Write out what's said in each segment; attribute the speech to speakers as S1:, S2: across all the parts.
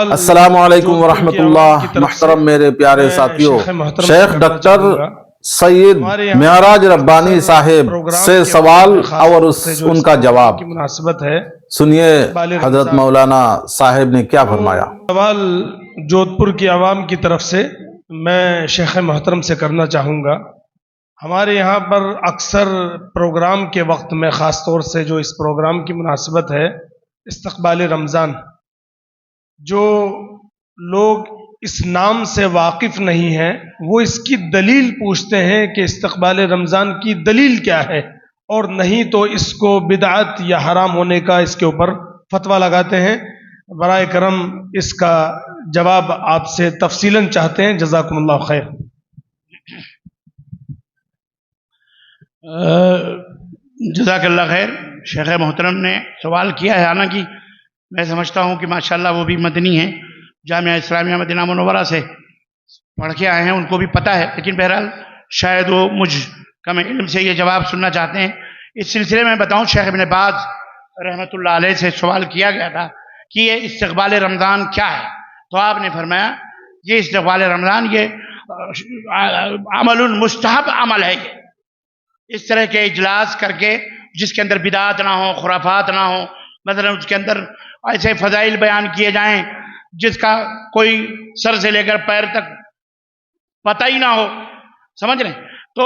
S1: السلام علیکم ورحمۃ اللہ۔ محترم میرے پیارے ساتھیوں، شیخ ڈاکٹر سید معراج ربانی صاحب سے سوال اور ان کا جواب
S2: مناسبت ہے۔
S1: سنیے حضرت مولانا صاحب نے کیا فرمایا۔
S2: سوال جودھ پور کی عوام کی طرف سے میں شیخ محترم سے کرنا چاہوں گا۔ ہمارے یہاں پر اکثر پروگرام کے وقت میں، خاص طور سے جو اس پروگرام کی مناسبت ہے استقبال رمضان، جو لوگ اس نام سے واقف نہیں ہیں وہ اس کی دلیل پوچھتے ہیں کہ استقبال رمضان کی دلیل کیا ہے، اور نہیں تو اس کو بدعت یا حرام ہونے کا اس کے اوپر فتویٰ لگاتے ہیں۔ برائے کرم اس کا جواب آپ سے تفصیلاً چاہتے ہیں، جزاکم اللہ خیر۔
S3: جزاک اللہ خیر۔ شیخ محترم نے سوال کیا ہے، حالانکہ میں سمجھتا ہوں کہ ماشاءاللہ وہ بھی مدنی ہیں، جامعہ اسلامیہ مدینہ منورہ سے پڑھ کے آئے ہیں، ان کو بھی پتہ ہے، لیکن بہرحال شاید وہ مجھ کم علم سے یہ جواب سننا چاہتے ہیں۔ اس سلسلے میں بتاؤں، شیخ ابن باز رحمۃ اللہ علیہ سے سوال کیا گیا تھا کہ یہ استقبال رمضان کیا ہے، تو آپ نے فرمایا یہ استقبال رمضان یہ عمل مستحب عمل ہے۔ یہ اس طرح کے اجلاس کر کے جس کے اندر بدعات نہ ہوں، خرافات نہ ہوں، مثلا اس کے اندر ایسے فضائل بیان کیے جائیں جس کا کوئی سر سے لے کر پیر تک پتہ ہی نہ ہو، سمجھ رہے ہیں، تو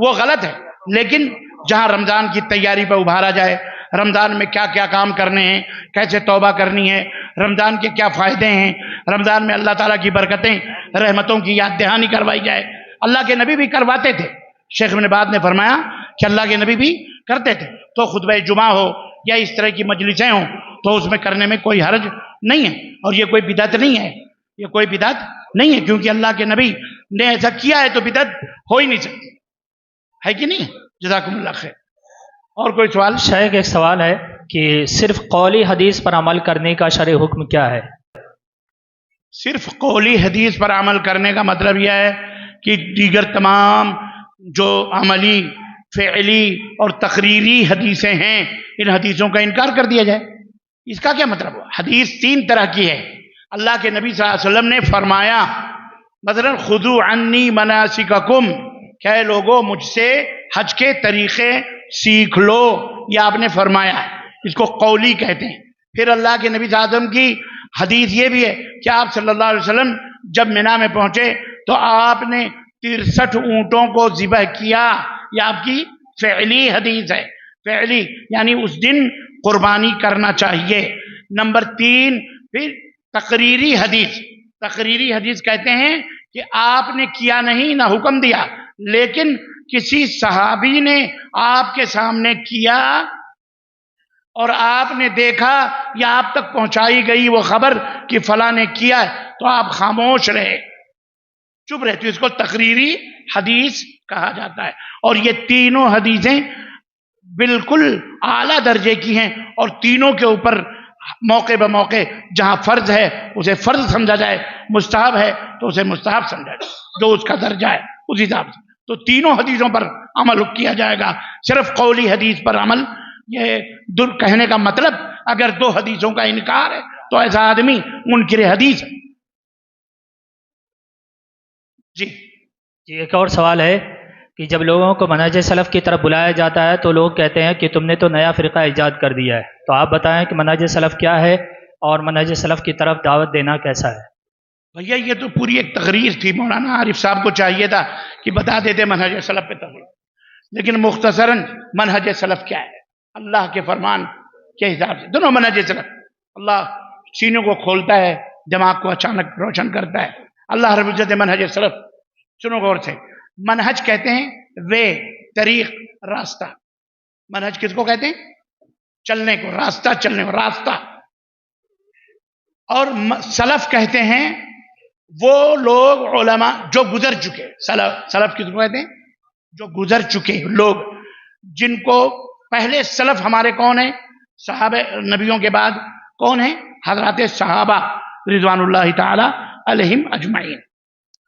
S3: وہ غلط ہے۔ لیکن جہاں رمضان کی تیاری پہ ابھارا جائے، رمضان میں کیا کیا کام کرنے ہیں، کیسے توبہ کرنی ہے، رمضان کے کیا فائدے ہیں، رمضان میں اللہ تعالیٰ کی برکتیں، رحمتوں کی یاد دہانی کروائی جائے۔ اللہ کے نبی بھی کرواتے تھے۔ شیخ ابن باز نے فرمایا کہ اللہ کے نبی بھی کرتے تھے، تو خطبہ جمعہ ہو یا اس طرح کی مجلسیں ہوں تو اس میں کرنے میں کوئی حرج نہیں ہے، اور یہ کوئی بدعت نہیں ہے، یہ کوئی بدعت نہیں ہے، کیونکہ اللہ کے نبی نے ایسا کیا ہے تو بدعت ہو ہی نہیں سکتی ہے کہ نہیں۔ جزاکم اللہ خیر۔ اور کوئی سوال؟
S4: شیخ ایک سوال ہے کہ صرف قولی حدیث پر عمل کرنے کا شرعی حکم کیا ہے؟
S3: صرف قولی حدیث پر عمل کرنے کا مطلب یہ ہے کہ دیگر تمام جو عملی، فعلی اور تقریری حدیثیں ہیں ان حدیثوں کا انکار کر دیا جائے۔ اس کا کیا مطلب ہوا؟ حدیث تین طرح کی ہے۔ اللہ کے نبی صلی اللہ علیہ وسلم نے فرمایا مثلا خذوا عنی مناسککم، کہ اے لوگو مجھ سے حج کے طریقے سیکھ لو، یہ آپ نے فرمایا، اس کو قولی کہتے ہیں۔ پھر اللہ کے نبی صلی اللہ علیہ وسلم کی حدیث یہ بھی ہے کہ آپ صلی اللہ علیہ وسلم جب مینا میں پہنچے تو آپ نے 63 اونٹوں کو ذبح کیا، یہ آپ کی فعلی حدیث ہے۔ فعلی یعنی اس دن قربانی کرنا چاہیے۔ نمبر 3 پھر تقریری حدیث۔ تقریری حدیث کہتے ہیں کہ آپ نے کیا نہیں، نہ حکم دیا، لیکن کسی صحابی نے آپ کے سامنے کیا اور آپ نے دیکھا یا آپ تک پہنچائی گئی وہ خبر کہ فلاں نے کیا ہے، تو آپ خاموش رہے، چپ رہے، تو اس کو تقریری حدیث کہا جاتا ہے۔ اور یہ تینوں حدیثیں بالکل اعلیٰ درجے کی ہیں، اور تینوں کے اوپر موقع بہ موقع جہاں فرض ہے اسے فرض سمجھا جائے، مستحب ہے تو اسے مستحب سمجھا جائے، جو اس کا درجہ ہے اس حساب سے۔ تو تینوں حدیثوں پر عمل کیا جائے گا۔ صرف قولی حدیث پر عمل، یہ کہنے کا مطلب اگر 2 حدیثوں کا انکار ہے تو ایسا آدمی منکر حدیث ہے۔
S4: جی ایک اور سوال ہے کہ جب لوگوں کو منہج سلف کی طرف بلایا جاتا ہے تو لوگ کہتے ہیں کہ تم نے تو نیا فرقہ ایجاد کر دیا ہے، تو آپ بتائیں کہ منہج سلف کیا ہے اور منہج سلف کی طرف دعوت دینا کیسا ہے؟
S3: بھیا یہ تو پوری ایک تقریر تھی، مولانا عارف صاحب کو چاہیے تھا کہ بتا دیتے منہج سلف پہ تقریر، لیکن مختصراً منہج سلف کیا ہے؟ اللہ کے فرمان کے حساب سے دونوں منہج سلف، اللہ سینوں کو کھولتا ہے، دماغ کو اچانک روشن کرتا ہے، اللہ رب العزت منہج سلف۔ سنو غور سے، منہج کہتے ہیں وے، طریق، راستہ۔ منہج کس کو کہتے ہیں؟ چلنے کو، راستہ، چلنے کو، راستہ۔ اور سلف کہتے ہیں وہ لوگ علماء جو گزر چکے۔ سلف کس کو کہتے ہیں؟ جو گزر چکے لوگ، جن کو پہلے سلف ہمارے کون ہیں؟ صحابہ، نبیوں کے بعد کون ہیں؟ حضرات صحابہ رضوان اللہ تعالی علیہم اجمعین۔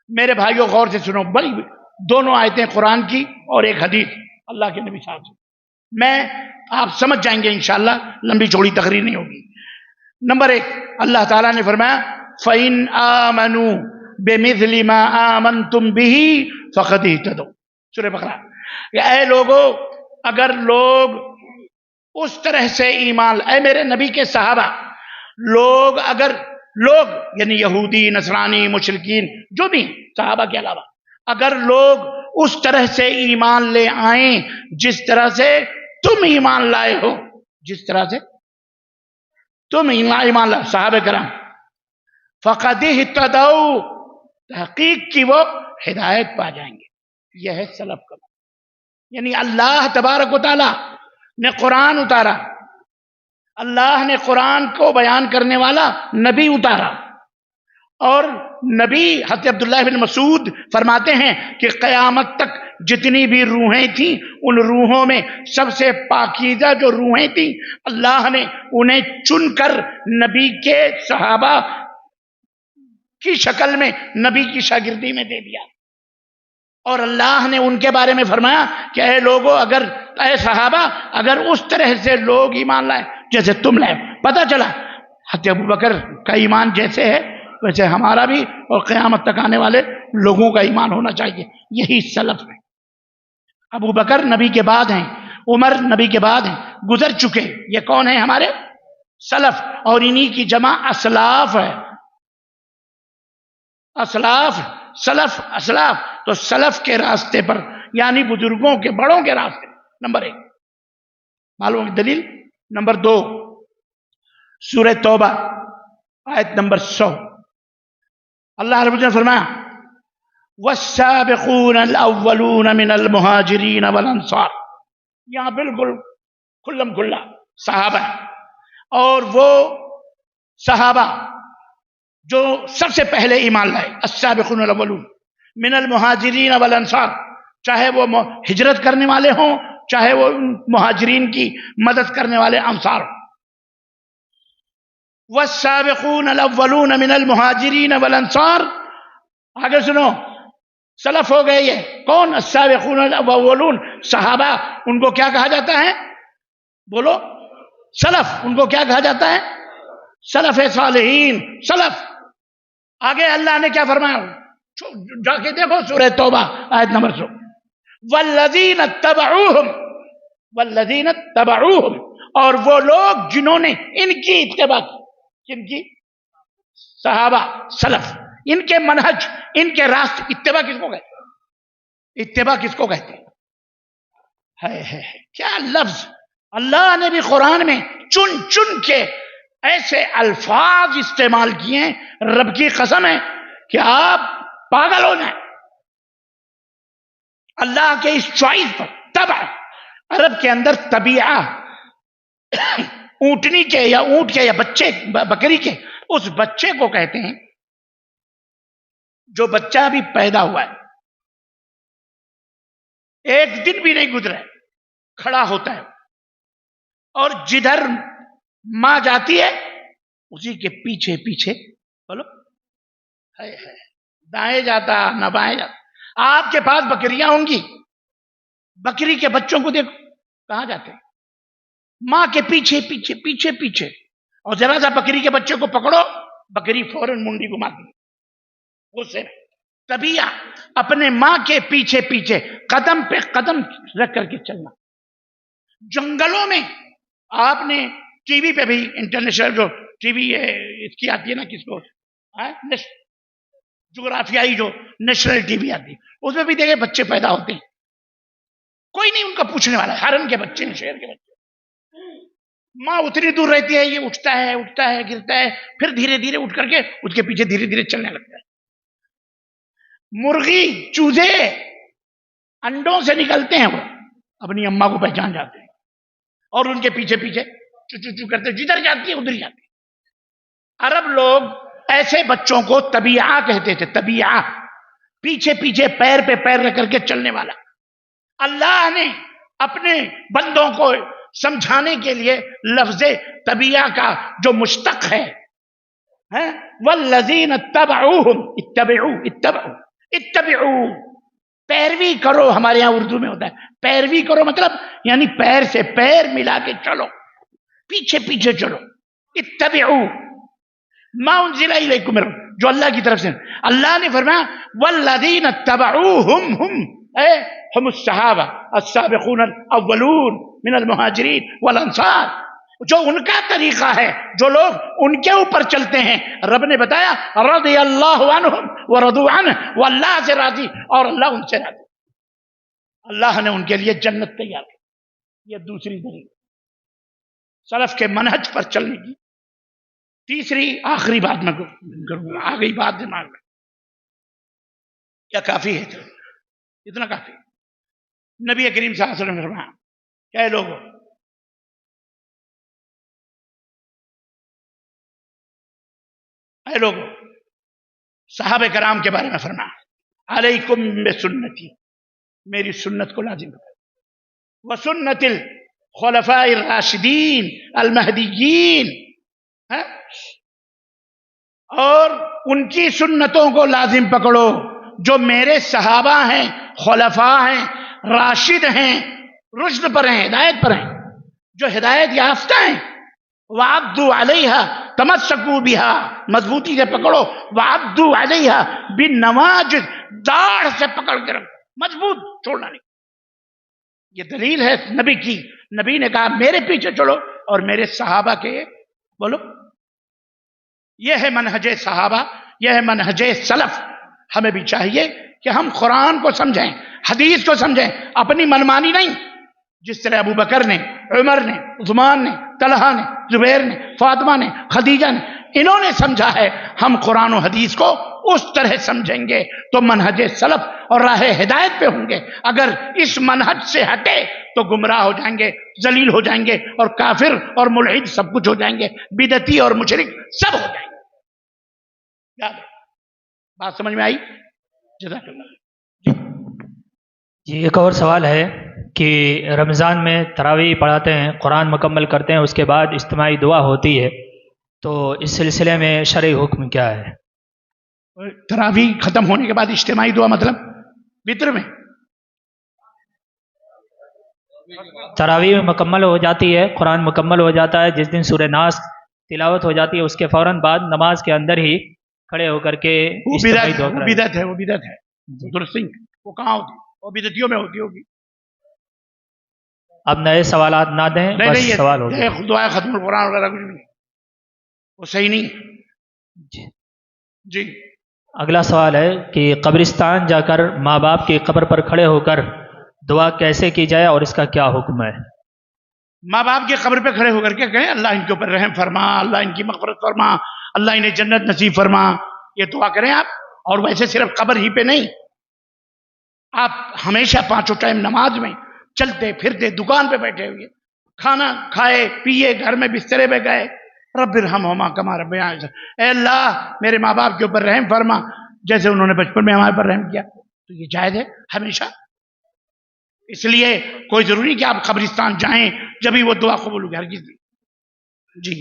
S3: میرے بھائیوں غور سے سنو، بڑی دونوں آیتیں قرآن کی اور ایک حدیث اللہ کے نبی صاحب سے، میں آپ سمجھ جائیں گے انشاءاللہ، لمبی چوڑی تقریر نہیں ہوگی۔ نمبر 1، اللہ تعالیٰ نے فرمایا फ़इन आमनू बेमिज़्लि मा आमनतुम बिही फ़क़द इहतदौ। सूरह बकरा। ऐ लोगों, अगर लोग उस तरह से ईमान, ऐ मेरे नबी के सहाबा, लोग अगर लोग यानी यहूदी, नसरानी, मुशरिकीन, जो भी सहाबा के अलावा, अगर लोग उस तरह से ईमान ले आए जिस तरह से तुम ईमान लाए हो, जिस तरह से तुम ईमान लाए सहाबे कराम, फ़क़द इहतदौ, तहकीक की वो हिदायत पा जाएंगे। यह है सलफ का, यानी अल्लाह तबारक व तआला ने कुरान उतारा, अल्लाह ने कुरान को बयान करने वाला नबी उतारा, और नबी हज़रत अब्दुल्लाह बिन मसूद फरमाते हैं कि क़यामत तक जितनी भी रूहें थीं, उन रूहों में सबसे पाकीज़ा जो रूहें थीं, अल्लाह ने उन्हें चुनकर नबी के सहाबा की शक्ल में नबी की शागिर्दी में दे दिया। और अल्लाह ने उनके बारे में फरमाया कि ऐ लोगों, अगर ऐ सहाबा, अगर उस तरह से लोग ईमान लाए जैसे तुम लाए, पता चला हज़रत अबू बकर का ईमान जैसे है वैसे हमारा भी और क़यामत तक आने वाले लोगों का ईमान होना चाहिए। यही सलफ है। अबू बकर नबी के बाद हैं, उमर नबी के बाद हैं, गुजर चुके। ये कौन है? हमारे सलफ, और इन्हीं की जमा असलाफ है। असलाफ, सलफ, असलाफ। तो सलफ के रास्ते पर यानी बुजुर्गों के, बड़ों के रास्ते, नंबर 1 मालूम है दलील। नंबर 2 सूरह तौबा आयत नंबर 100, अल्लाह रब्बुल इज्जत ने फरमाया वस्साबिकून अल-अव्वलून मिनल मुहाजिरीन वल अंसार। यहां बिल्कुल खुल्लम खुल्ला सहाबा, और वो सहाबा जो सबसे पहले ईमान लाए, अस्साबिकून अल-अव्वलून मिनल मुहाजिरीन वल अंसार, चाहे वो हिजरत करने वाले हों, चाहे वो मुहाजिरीन की मदद करने वाले अंसार। वस्साबिकून अल-अव्वलून मिनल मुहाजिरीन वल अंसार, आगे सुनो, सलफ हो गए ये कौन? अस्साबिकून अल-अव्वलून, सहाबा। उनको क्या कहा जाता है? बोलो, सलफ। उनको क्या कहा जाता है? सलफ सालिहीन, सलफ। आगे अल्लाह ने क्या फरमाया? जाके देखो सूरह तौबा आयत नंबर 100, वल्लज़ीन तबऊहुम, वल्लज़ीन तबऊहुम, और वो लोग जिन्होंने इनकी इत्तिबा की। किनकी? सहाबा, सलफ। इनके मनहज, इनके रास्ते। इत्तिबा किसको कहते हैं? इत्तिबा किसको कहते हैं? है क्या लफ्ज अल्लाह ने भी कुरान में चुन चुन के ऐसे अल्फाज इस्तेमाल किए, रब की कसम है कि आप पागल हो जाए अल्लाह के इस चॉइस पर। तब अरब के अंदर तबीआ, ऊंटनी के या ऊंट के या बच्चे, बकरी के उस बच्चे को कहते हैं जो बच्चा भी पैदा हुआ है, एक दिन भी नहीं गुजरा है, खड़ा होता है, और जिधर मां जाती है उसी के पीछे पीछे, बोलो, है दाएं जाता ना बाएं जाता। आपके पास बकरियां होंगी, बकरी के बच्चों को देखो कहां जाते हैं? मां के पीछे पीछे पीछे पीछे। और जरा सा बकरी के बच्चे को पकड़ो, बकरी फौरन मुंडी घुमाती है उससे। तबीया अपने मां के पीछे पीछे, कदम पे कदम रख करके चलना। जंगलों में आपने टीवी पे भी, इंटरनेशनल जो टीवी है इसकी आती है ना, किसको, जोग्राफियाई जो नेशनल टीवी आती है, उसमें भी देखे बच्चे पैदा होते हैं, कोई नहीं उनका पूछने वाला। हरन के बच्चे हैं, शेर के बच्चे। माँ उतनी दूर रहती है, ये उठता है गिरता है, फिर धीरे धीरे उठ करके उसके पीछे धीरे धीरे चलने लगता है। मुर्गी, चूजे अंडों से निकलते हैं, वो अपनी अम्मा को पहचान जाते हैं और उनके पीछे पीछे चू चू चू करते, जिधर जाती है उधर जाती है। अरब लोग ऐसे बच्चों को तबीआ कहते थे। तबीआ, पीछे पीछे पैर पे पैर रख करके चलने वाला। अल्लाह ने अपने बंदों को समझाने के लिए लफ्ज़े तबीया का जो मुश्तक है, वल्लज़ीन तबऊहुम, इत्तबिऊ, इत्तबिऊ, इत्तबिऊ, पैरवी करो। हमारे यहां उर्दू में होता है पैरवी करो, मतलब यानी पैर से पैर मिला के चलो, पीछे पीछे चलो। इत्तबिऊ, मा उन्ज़िला इलैकुम, जो अल्लाह की तरफ से। अल्लाह ने फरमाया वल्लज़ीना तबऊहुम हुमुस सहाबा अस्साबिकून अव्वलून मिनल मुहाजिरीन वल अंसार, जो उनका तरीका है, जो लोग उनके ऊपर चलते हैं, रब ने बताया रज़ियल्लाहु अन्हुम व रदू अन्हु, वो अल्लाह से राजी और अल्लाह उनसे राजी। अल्लाह ने उनके लिए जन्नत तैयार की। ये दूसरी दलील सलफ के मनहज पर चलने की। तीसरी आखिरी बात मैं करूंगा, आ गई बात दिमाग में, क्या काफी है? इतना काफी। नबी करीम सल्लल्लाहु अलैहि वसल्लम ने फरमाया, क्या लोगों, ऐ लोगों, सहाबे कराम के बारे में फरमाया, अलैकुम बिसुन्नती, मेरी सुन्नत को लाजिम करो, व सुन्नतिल खुलफाए राशिदीन अल महदीयीन, और उनकी सुन्नतों को लाजिम पकड़ो जो मेरे सहाबा हैं, खुलफा हैं, राशिद हैं, रुश्द पर हैं, हिदायत पर हैं, जो हिदायत याफ्ता हैं। वाब्दू अलैहा तमस्सकू बिहा, मजबूती से पकड़ो, वाब्दू अलैहा बिन नवाजिद, दाढ़ से पकड़ के रखो, मजबूत, छोड़ना नहीं। ये दलील है नबी की। नबी ने कहा मेरे पीछे चलो और मेरे सहाबा के, बोलो, यह है मनहजे सहाबा, यह है मनहजे सलफ। हमें भी चाहिए कि हम कुरान को समझें, हदीस को समझें, अपनी मनमानी नहीं। जिस तरह अबू बकर ने, उमर ने, उस्मान ने, तलहा ने, जुबैर ने, फातिमा ने, खदीजा ने, इन्होंने समझा है, हम कुरान और हदीस को उस तरह समझेंगे तो मनहजे सलफ और राह हिदायत पे होंगे। अगर इस मनहज से हटे तो गुमराह हो जाएंगे, जलील हो जाएंगे, और काफिर और मुल्हिद सब कुछ हो जाएंगे, बिदती और मुशरिक सब हो जाएंगे। याद है? बात समझ में आई? जज़ाकल्लाह।
S4: जी, एक और सवाल है कि रमज़ान में तरावी पढ़ाते हैं, कुरान मुकम्मल करते हैं, उसके बाद इज्तिमाई दुआ होती है, तो इस सिलसिले में शरई हुक्म क्या है?
S3: तरावी खत्म होने के बाद इज्तिमाई दुआ मतलब वित्र में
S4: तरावी मुकम्मल हो जाती है, कुरान मुकम्मल हो जाता है, जिस दिन सूरह नास तिलावत हो जाती है उसके फौरन बाद नमाज के अंदर ही खड़े होकर के इज्तिमाई दुआ कराएं।
S3: बिदअत है, वो बिदअत है, दुरुस्त नहीं। वो कहाँ होती? वो बिदतियों में होती होगी।
S4: अब नए सवालात ना दें,
S3: नहीं,
S4: बस
S3: नहीं,
S4: सवाल हो गया।
S3: दुआ खत्म कुरान वगैरह कुछ नहीं, वो सही नहीं। जी,
S4: अगला सवाल है कि कब्रिस्तान जाकर माँ बाप की कब्र पर खड़े होकर दुआ कैसे की जाए और इसका क्या हुक्म है?
S3: माँ बाप की कब्र पे खड़े होकर के कहें अल्लाह इनके ऊपर रहम फरमा, अल्लाह इनकी मग़फ़िरत फरमा, अल्लाह इन्हें जन्नत नसीब फरमा, ये दुआ करें आप। और वैसे सिर्फ कब्र ही पे नहीं, आप हमेशा पांचों टाइम नमाज में चलते फिरते, दुकान पे बैठे हुए, खाना खाए पिए, घर में बिस्तरे पे गए, रब्बिरहमहुमा कमा रब्बयानी, ऐ अल्लाह मेरे माँ बाप के ऊपर रहम फरमा जैसे उन्होंने बचपन में हमारे पर रहम किया। तो ये जायज़ है हमेशा। इसलिए कोई जरूरी कि आप कब्रिस्तान जाएं जब ही वो दुआ कबूल होगी, हरगिज़ नहीं। जी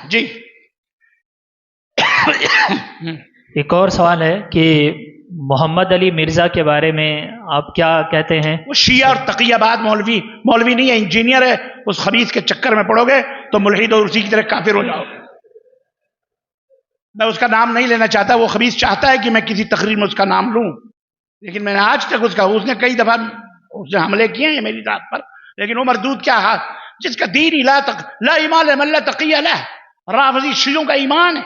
S3: जी।
S4: एक और सवाल है कि मोहम्मद अली मिर्ज़ा के बारे में आप क्या कहते हैं?
S3: वो शिया और तकियाबाद मौलवी नहीं है, इंजीनियर है। उस खबीस के चक्कर में पड़ोगे तो मुल्हिद और उसी की तरह काफिर हो जाओगे। मैं उसका नाम नहीं लेना चाहता, वो खबीस चाहता है कि मैं किसी तकरीर में उसका नाम लूं, लेकिन मैंने आज तक उसने कई दफा उसने हमले किए हैं मेरी जात पर, लेकिन वो मरदूद क्या है, जिसका दीन ही ला ईमान मल्ला तकिया लह, रावजी शियों का ईमान है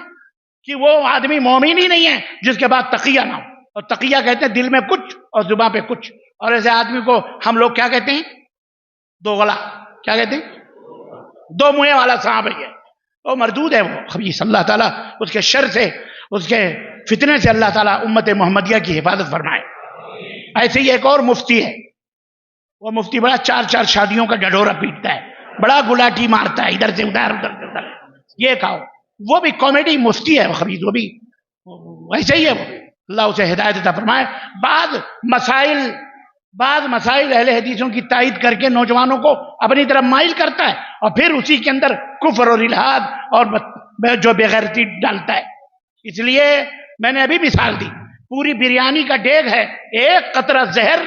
S3: कि वो आदमी मोमिन ही नहीं है जिसके बाद तकिया ना हो। और तकिया कहते हैं दिल में कुछ और जुबान पे कुछ, और ऐसे आदमी को हम लोग क्या कहते हैं? दो गला, क्या कहते हैं? दो मुँह वाला सांप है। वो मरदूद है वो खबीस। अल्लाह ताला उसके शर से, उसके फितने से अल्लाह ताला उम्मत मोहम्मदिया की हिफाजत फरमाए। ऐसे ही एक और मुफ्ती है, वो मुफ्ती बड़ा चार शादियों का ढढोरा पीटता है, बड़ा गुलाटी मारता है, इधर से उधर उधर से उधर, ये खाओ। वो भी कॉमेडी मुफ्ती है वो खबीस, वो भी वैसे ही है वो। अल्लाह उसे हिदायत अता फरमाए। बाद मसाइल अहले हदीसों की तायद करके नौजवानों को अपनी तरफ माइल करता है, और फिर उसी के अंदर कुफ्र और इल्हाद और जो बेगैरती डालता है। इसलिए मैंने अभी मिसाल दी, पूरी बिरयानी का डेग है, एक कतरा जहर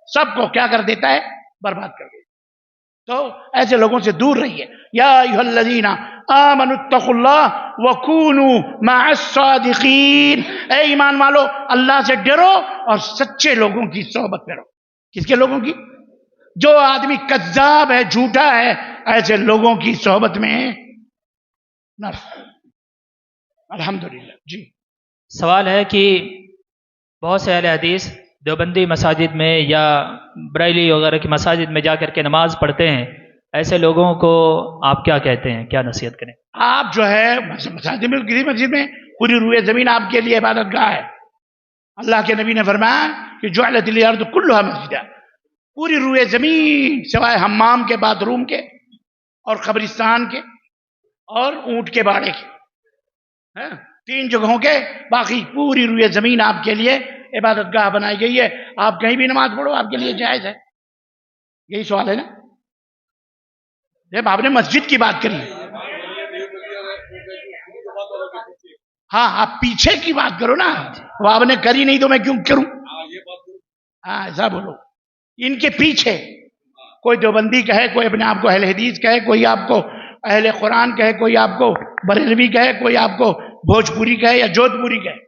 S3: सबको क्या कर देता है? बर्बाद कर देता है। تو ایسے لوگوں سے دور رہیے. یا ایھا الذین آمنوا اتقوا اللہ وکونوا مع الصادقین. اے ایمان والو اللہ سے ڈرو اور سچے لوگوں کی صحبت میں رہو. کس کے لوگوں کی؟ جو آدمی کذاب ہے، جھوٹا ہے، ایسے لوگوں کی صحبت میں نہ رہو. الحمدللہ. جی
S4: سوال ہے کہ بہت سے اہل حدیث دیوبندی مساجد میں یا بریلی وغیرہ کی مساجد میں جا کر کے نماز پڑھتے ہیں، ایسے لوگوں کو آپ کیا کہتے ہیں، کیا نصیحت کریں؟
S3: آپ جو ہے مساجد میں، کسی مسجد میں پوری روئے زمین آپ کے لیے عبادت گاہ ہے. اللہ کے نبی نے فرمایا کہ جعلت الارض کلھا مسجدا. پوری روئے زمین سوائے حمام کے، باتھ روم کے اور قبرستان کے اور اونٹ کے باڑے کے، 3 جگہوں کے، باقی پوری روئے زمین آپ کے لیے عبادت گاہ بنائی گئی ہے. آپ کہیں بھی نماز پڑھو، آپ کے لیے جائز ہے. یہی سوال ہے نا؟ جب آپ نے مسجد کی بات کری، ہاں آپ پیچھے کی بات کرو نا. وہ آپ نے کری نہیں تو میں کیوں کروں؟ ہاں ایسا بولو. ان کے پیچھے کوئی دیوبندی کہے، کوئی اپنے آپ کو اہل حدیث کہے، کوئی آپ کو اہل قرآن کہے، کوئی آپ کو بریلوی کہے، کوئی آپ کو بھوجپوری کہے یا جودھپوری کہے،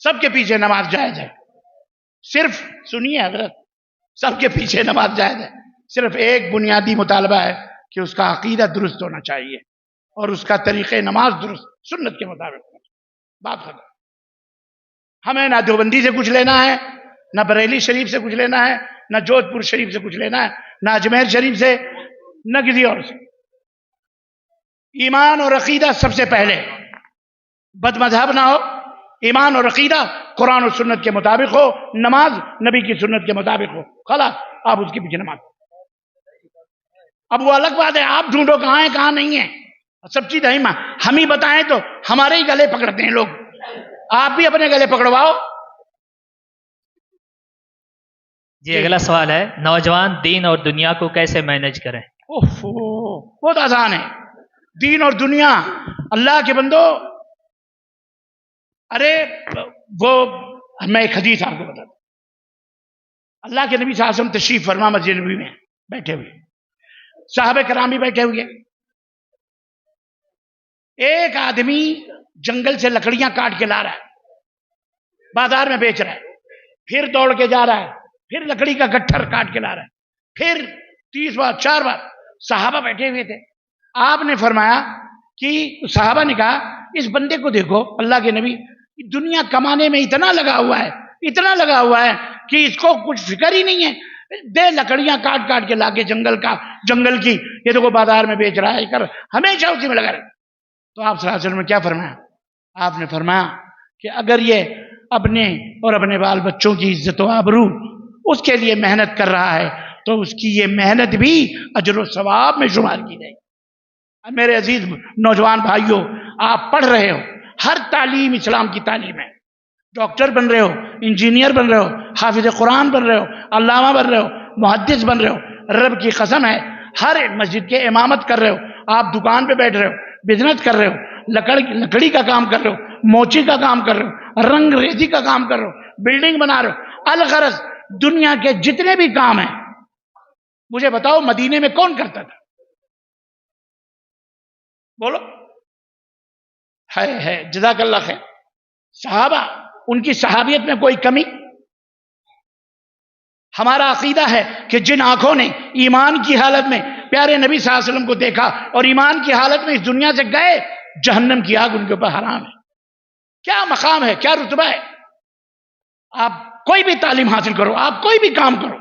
S3: سب کے پیچھے نماز جائز ہے. صرف سنیے حضرت، سب کے پیچھے نماز جائز ہے. صرف ایک بنیادی مطالبہ ہے کہ اس کا عقیدہ درست ہونا چاہیے اور اس کا طریقہ نماز درست سنت کے مطابق ہونا چاہیے. بات ختم. ہمیں نہ دیوبندی سے کچھ لینا ہے، نہ بریلی شریف سے کچھ لینا ہے، نہ جودھپور شریف سے کچھ لینا ہے، نہ اجمیر شریف سے، نہ کسی اور سے. ایمان اور عقیدہ سب سے پہلے. بد مذہب نہ ہو، ایمان اور عقیدہ قرآن و سنت کے مطابق ہو، نماز نبی کی سنت کے مطابق ہو، خلاص آپ اس کے پیچھے نماز. اب وہ الگ بات ہے آپ ڈھونڈو کہاں ہے کہاں نہیں ہے. سب چیز ہم ہی بتائیں تو ہمارے ہی گلے پکڑتے ہیں لوگ. آپ بھی اپنے گلے پکڑواؤ.
S4: جی اگلا سوال ہے، نوجوان دین اور دنیا کو کیسے مینج کریں؟
S3: بہت آسان ہے. دین اور دنیا، اللہ کے بندو، ارے وہ میں ایک حدیث آپ کو بتاتا ہوں. اللہ کے نبی صلی اللہ علیہ وسلم تشریف فرما مسجد نبوی میں بیٹھے ہوئے، صحابہ کرام بھی بیٹھے ہوئے. ایک آدمی جنگل سے لکڑیاں کاٹ کے لا رہا ہے، بازار میں بیچ رہا ہے، پھر دوڑ کے جا رہا ہے، پھر لکڑی کا گٹھر کاٹ کے لا رہا ہے، پھر 30 بار 4 بار. صحابہ بیٹھے ہوئے تھے. آپ نے فرمایا کہ صحابہ نے کہا اس بندے کو دیکھو، اللہ کے نبی دنیا کمانے میں اتنا لگا ہوا ہے کہ اس کو کچھ فکر ہی نہیں ہے. دے لکڑیاں کاٹ کاٹ کے لا کے جنگل کی یہ دیکھو بازار میں بیچ رہا ہے، کر ہمیشہ اسی میں لگا رہا. تو آپ صلی اللہ علیہ وسلم نے کیا فرمایا؟ آپ نے فرمایا کہ اگر یہ اپنے اور اپنے بال بچوں کی عزت و آبرو اس کے لیے محنت کر رہا ہے تو اس کی یہ محنت بھی اجر و ثواب میں شمار کی جائے گی. میرے عزیز نوجوان بھائیوں، آپ پڑھ رہے ہو، ہر تعلیم اسلام کی تعلیم ہے. ڈاکٹر بن رہے ہو، انجینئر بن رہے ہو، حافظ قرآن بن رہے ہو، علامہ بن رہے ہو، محدث بن رہے ہو. رب کی قسم ہے ہر مسجد کے امامت کر رہے ہو، آپ دکان پہ بیٹھ رہے ہو، بزنس کر رہے ہو، لکڑی کا کام کر رہے ہو، موچی کا کام کر رہے ہو، رنگ ریزی کا کام کر رہے ہو، بلڈنگ بنا رہے ہو. الغرض دنیا کے جتنے بھی کام ہیں، مجھے بتاؤ مدینے میں کون کرتا تھا؟ بولو. ہے جزاک اللہ خیر. صحابہ، ان کی صحابیت میں کوئی کمی؟ ہمارا عقیدہ ہے کہ جن آنکھوں نے ایمان کی حالت میں پیارے نبی صلی اللہ علیہ وسلم کو دیکھا اور ایمان کی حالت میں اس دنیا سے گئے، جہنم کی آگ ان کے اوپر حرام ہے. کیا مقام ہے، کیا رتبہ ہے. آپ کوئی بھی تعلیم حاصل کرو، آپ کوئی بھی کام کرو،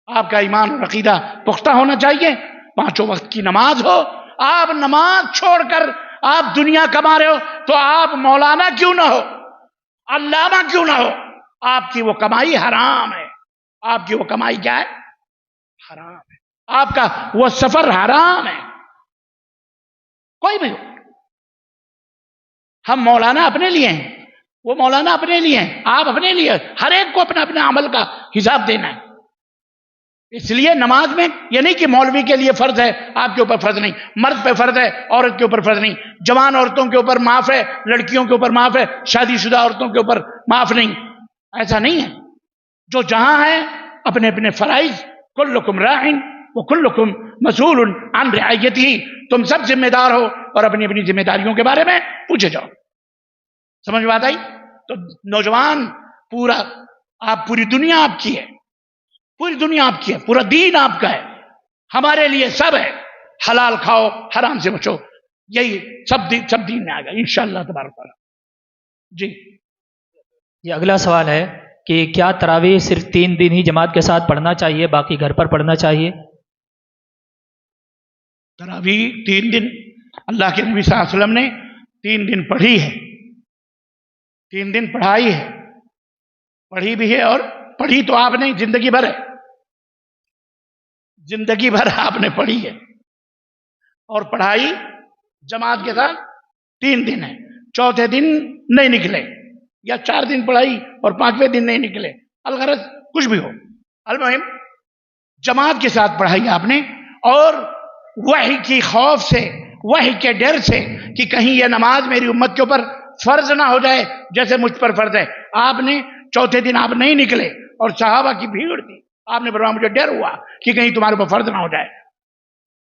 S3: آپ کا ایمان اور عقیدہ پختہ ہونا چاہیے. 5 وقت کی نماز ہو. آپ نماز چھوڑ کر آپ دنیا کما رہے ہو تو آپ مولانا کیوں نہ ہو، علامہ کیوں نہ ہو، آپ کی وہ کمائی حرام ہے. آپ کی وہ کمائی کیا ہے؟ حرام ہے. آپ کا وہ سفر حرام ہے. کوئی بھی ہو. ہم مولانا اپنے لیے ہیں، وہ مولانا اپنے لیے ہیں، آپ اپنے لیے. ہر ایک کو اپنا اپنا عمل کا حساب دینا ہے. اس لیے نماز میں یہ نہیں کہ مولوی کے لیے فرض ہے، آپ کے اوپر فرض نہیں. مرد پہ فرض ہے، عورت کے اوپر فرض نہیں. جوان عورتوں کے اوپر معاف ہے، لڑکیوں کے اوپر معاف ہے، شادی شدہ عورتوں کے اوپر معاف نہیں. ایسا نہیں ہے. جو جہاں ہے اپنے اپنے فرائض. کلکم راعٍ वकुल्लुकुम मसूलुन अन रिआयतिही, तुम सब जिम्मेदार हो और अपनी अपनी जिम्मेदारियों के बारे में पूछे जाओ। समझ में बात आई? तो नौजवान, पूरी दुनिया आपकी है, पूरी दुनिया आपकी है, पूरा दीन आपका है, हमारे लिए सब है। हलाल खाओ, हराम से बचो, यही सब दीन में आएगा इंशाअल्लाह तबारक व तआला। जी
S4: ये अगला सवाल है कि क्या तरावी सिर्फ 3 दिन ही जमात के साथ पढ़ना चाहिए, बाकी घर पर पढ़ना चाहिए?
S3: तरावी 3 दिन अल्लाह के नबी सल्लल्लाहु अलैहि वसल्लम ने 3 दिन पढ़ी है, 3 दिन पढ़ाई है, पढ़ी भी है। और पढ़ी तो आपने जिंदगी भर है, जिंदगी भर आपने पढ़ी है। और पढ़ाई जमात के साथ 3 दिन है, चौथे दिन नहीं निकले, या 4 दिन पढ़ाई और 5वें दिन नहीं निकले, अलगरज कुछ भी हो, अलमुहिम जमात के साथ पढ़ाई आपने। और वही की खौफ से, वही के डर से कि कहीं यह नमाज मेरी उम्मत के ऊपर फर्ज ना हो जाए जैसे मुझ पर फर्ज है। आपने चौथे दिन आप नहीं निकले और सहाबा की भीड़ थी, आपने फरमाया मुझे डर हुआ कि कहीं तुम्हारे ऊपर फर्ज ना हो जाए,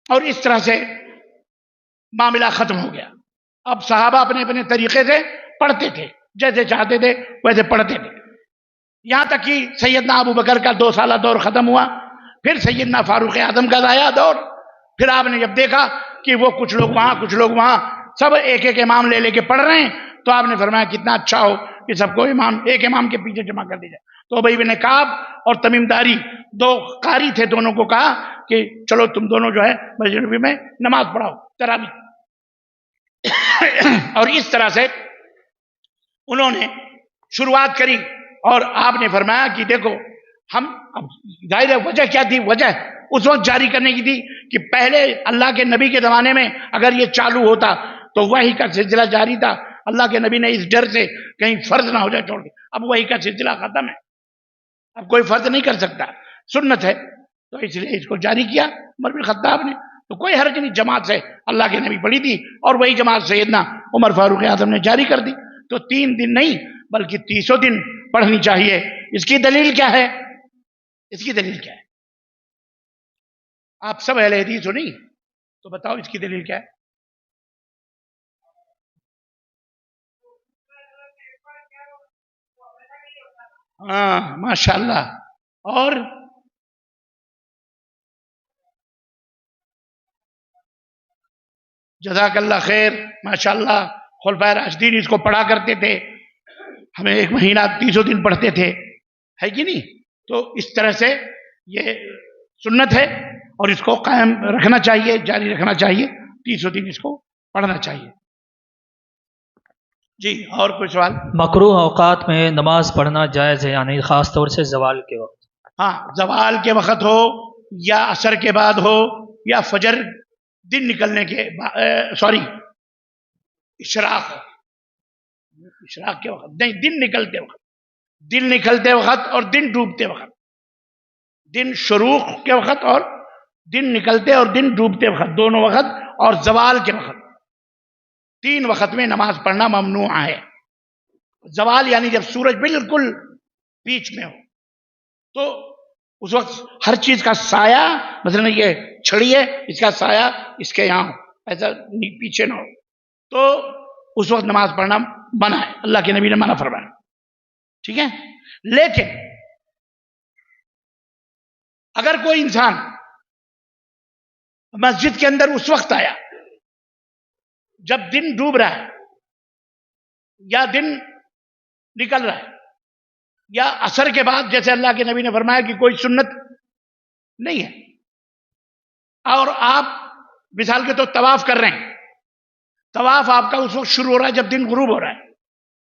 S3: और इस तरह से मामला खत्म हो गया। अब सहाबा अपने अपने तरीके से पढ़ते थे, जैसे चाहते थे वैसे पढ़ते थे, यहां तक कि सैयदना अबू बकर का 2 साला दौर खत्म हुआ, फिर सैयदना फारूक आजम का आया दौर। फिर आपने जब देखा कि वो कुछ लोग वहां कुछ लोग वहां, सब एक एक इमाम ले लेके पढ़ रहे हैं, तो आपने फरमाया कितना अच्छा हो कि सबको एक इमाम के पीछे जमा कर दिया। तो उबई बिन काब और तमीम दारी 2 कारी थे, दोनों को कहा कि चलो तुम दोनों जो है मस्जिद नबी में नमाज पढ़ाओ तरावी। और इस तरह से उन्होंने शुरुआत करी। और आपने फरमाया कि देखो हम, अब जाहिर है वजह क्या थी, वजह उस वक्त जारी करने की थी कि पहले अल्लाह के नबी के जमाने में अगर ये चालू होता तो वही का सिलसिला जारी था। अल्लाह के नबी ने इस डर से कहीं फर्ज ना हो जाए छोड़ के, अब वही का सिलसिला खत्म है, अब कोई फर्ज नहीं कर सकता, सुन्नत है, तो इसलिए इसको जारी किया उमर बिन खत्ताब ने। तो कोई हर्ज नहीं, जमात से अल्लाह के नबी पढ़ी थी और वही जमात सैयदना उमर फारूक आजम ने जारी कर दी। तो 3 दिन नहीं बल्कि 300 दिन पढ़नी चाहिए। इसकी दलील क्या है? इसकी दलील क्या है? आप सब अहले हदीस हो नहीं, तो बताओ इसकी दलील क्या है? हाँ माशाअल्लाह। और जज़ाकल्लाह खैर, माशाअल्लाह। खुलफाए राशिदीन इसको पढ़ा करते थे, हमें 1 महीना 300 दिन पढ़ते थे, है कि नहीं? तो इस तरह से ये सुन्नत है और इसको कायम रखना चाहिए, जारी रखना चाहिए, 300 दिन इसको पढ़ना चाहिए। जी और कोई सवाल?
S4: मकरूह औकात में नमाज पढ़ना जायज़ है या नहीं, ख़ास तौर से ज़वाल के वक्त?
S3: हाँ, ज़वाल के वक्त हो या असर के बाद हो या फजर दिन निकलने के इशराक के वक्त नहीं, दिन निकलते वक्त, दिन निकलते वक्त और दिन डूबते वक्त, दिन शुरूक के वक्त और दिन निकलते और दिन डूबते वक्त, दोनों वक्त, और ज़वाल के वक्त, 3 वक्त में नमाज पढ़ना ममनू है। ज़वाल यानी जब सूरज बिल्कुल बीच में हो, तो उस वक्त हर चीज का साया, मतलब ये छड़ी है, इसका साया इसके यहां हो, ऐसा पीछे ना हो, तो उस वक्त नमाज पढ़ना मना है, अल्लाह के नबी ने मना फरमाया, ठीक है। लेकिन अगर कोई इंसान मस्जिद के अंदर उस वक्त आया जब दिन डूब रहा है या दिन निकल रहा है या असर के बाद, जैसे अल्लाह के नबी ने फरमाया कि कोई सुन्नत नहीं है, और आप मिसाल के तो तवाफ कर रहे हैं, तवाफ आपका उस वक्त शुरू हो रहा है जब दिन गुरूब हो रहा है,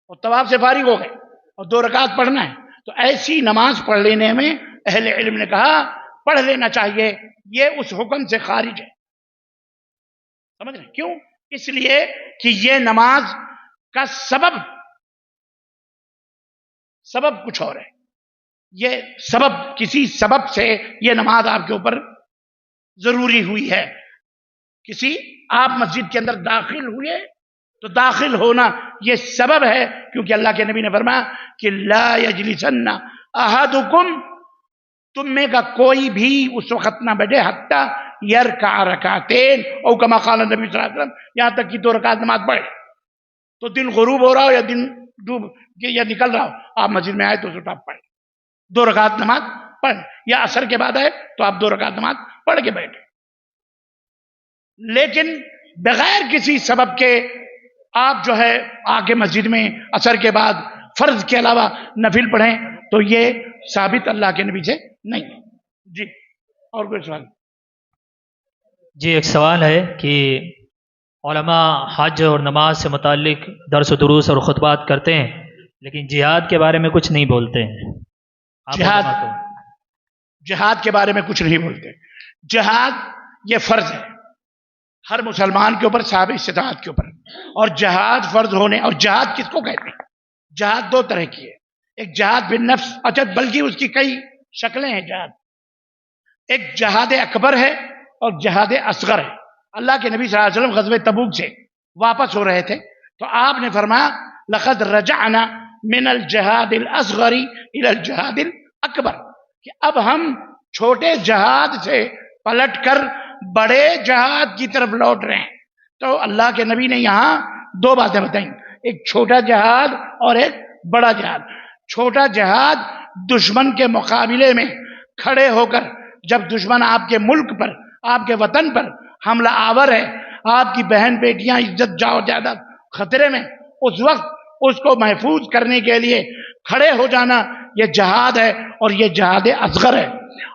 S3: और तवाफ से फारिग हो गए और 2 रकात पढ़ना है, तो ऐसी नमाज पढ़ लेने में अहले इल्म ने कहा पढ़ लेना चाहिए, ये उस हुक्म से खारिज है। समझ रहे? क्यों? इसलिए कि ये नमाज का सबब कुछ और है, ये सबब, किसी सबब से ये नमाज आपके ऊपर जरूरी हुई है। आप मस्जिद के अंदर दाखिल हुए तो दाखिल होना ये सबब है, क्योंकि अल्लाह के नबी ने फरमाया कि ला यजलिसन्ना अहदुकुम तुम में का कोई भी उस वक्त ना बैठे हत्ता यरका रकातेन और कमा क़ाल नबी सल्लल्लाहु अलैहि वसल्लम, यहां तक कि 2 रकात नमाज पढ़े। तो दिन गुरूब हो रहा हो या दिन डूब या निकल रहा हो, आप मस्जिद में आए तो उठ आप पढ़े, 2 रकात नमाज पढ़, या असर के बाद आए तो आप 2 रकात नमाज पढ़ के बैठे। लेकिन बगैर किसी सबब के आप जो है आके मस्जिद में असर के बाद फर्ज के अलावा नफिल पढ़ें, तो ये साबित अल्लाह के नबी से नहीं। जी, और कोई सवाल?
S4: जी, एक सवाल है कि उलमा हज और नमाज से मुताल्लिक दर्स व दुरूस और खुतबात करते हैं, लेकिन जिहाद के बारे में कुछ नहीं बोलते हैं।
S3: जिहाद के बारे में कुछ नहीं बोलते। जिहाद ये फर्ज है हर मुसलमान के ऊपर, साहब इस्तिताअत के ऊपर। और जिहाद फर्ज होने, और जिहाद किसको कहते हैं? जिहाद 2 तरह की है, एक जिहाद बिन नफ्स, अच्छा बल्कि उसकी कई शक्लें हैं जिहाद। एक जिहाद अकबर है और जिहाद असगर है। अल्लाह के नबी सल्लल्लाहु अलैहि वसल्लम ग़ज़वे तबूक से वापस हो रहे थे तो आपने फरमाया लक़द रजअना मिनल जिहादिल असगरी इलल जिहादिल अकबर, कि अब हम छोटे जिहाद से पलट कर बड़े जिहाद की तरफ लौट रहे हैं। तो अल्लाह के नबी ने यहाँ 2 बातें बताई, एक छोटा जिहाद और एक बड़ा जिहाद। छोटा जिहाद दुश्मन के मुकाबले में खड़े होकर, जब दुश्मन आपके मुल्क पर, आपके वतन पर हमला आवर है, आपकी बहन बेटियां इज्जत जायदाद खतरे में, उस वक्त उसको महफूज करने के लिए खड़े हो जाना, यह जिहाद है और यह जिहाद असगर है।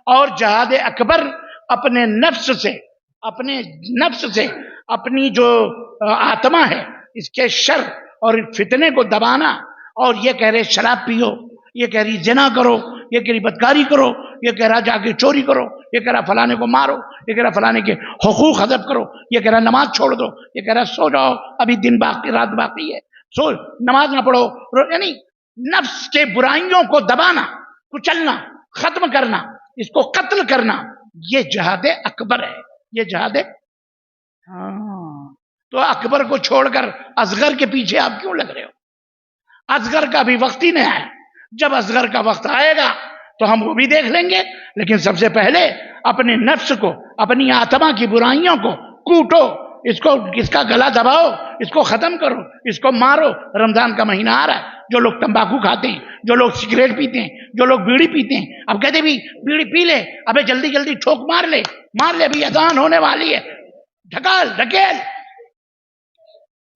S3: और जिहाद अकबर अपने नफ्स से अपनी जो आत्मा है इसके शर और फितने को दबाना, और ये कह रहे शराब पियो, ये कह रही जिना करो, ये कह रही बदकारी करो, ये कह रहा जाके चोरी करो, ये कह रहा फलाने को मारो, ये कह रहा फलाने के हुकूक हदफ करो, ये कह रहा नमाज छोड़ दो, ये कह रहा सो जाओ अभी दिन बाकी, रात बाकी है, सो नमाज ना पढ़ो। यानी नफ्स के बुराइयों को दबाना, कुचलना, खत्म करना, इसको कत्ल करना, ये जिहाद अकबर है, ये जिहाद। तो अकबर को छोड़कर असगर के पीछे आप क्यों लग रहे हो? असगर का भी वक्त ही नहीं आया। जब असगर का वक्त आएगा तो हम वो भी देख लेंगे, लेकिन सबसे पहले अपने नफ्स को, अपनी आत्मा की बुराइयों को कूटो, इसको, इसका गला दबाओ, इसको खत्म करो, इसको मारो। रमजान का महीना आ रहा है, जो लोग तंबाकू खाते हैं, जो लोग सिगरेट पीते हैं, जो लोग बीड़ी पीते हैं, अब कहते भी बीड़ी पी ले, अबे जल्दी जल्दी ठोक मार ले, अभी अजान होने वाली है, ढकाल ढकेल।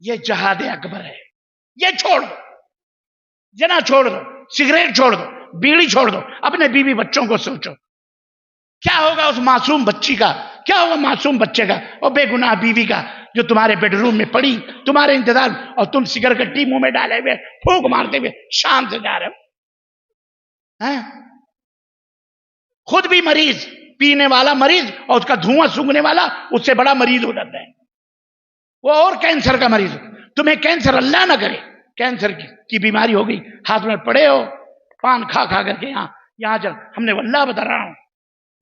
S3: ये जिहाद अकबर है। ये छोड़ दो, जना छोड़ दो, सिगरेट छोड़ दो, बीड़ी छोड़ दो, अपने बीवी बच्चों को सोचो क्या होगा उस मासूम बच्ची का, क्या होगा मासूम बच्चे का और बेगुनाह बीवी का, जो तुम्हारे बेडरूम में पड़ी, तुम्हारे इंतजार, और तुम सिगर कट्टी मुंह में डाले हुए, फूंक मारते हुए शाम से जा रहे हो। हैं? खुद भी मरीज, पीने वाला मरीज, और उसका धुआं सूंघने वाला उससे बड़ा मरीज हो जाता है, वो और कैंसर का मरीज। तुम्हें कैंसर अल्लाह ना करे, कैंसर की बीमारी हो गई, हाथ में पड़े हो, पान खा खा करके यहाँ चल, हमने अल्लाह बता रहा हूं,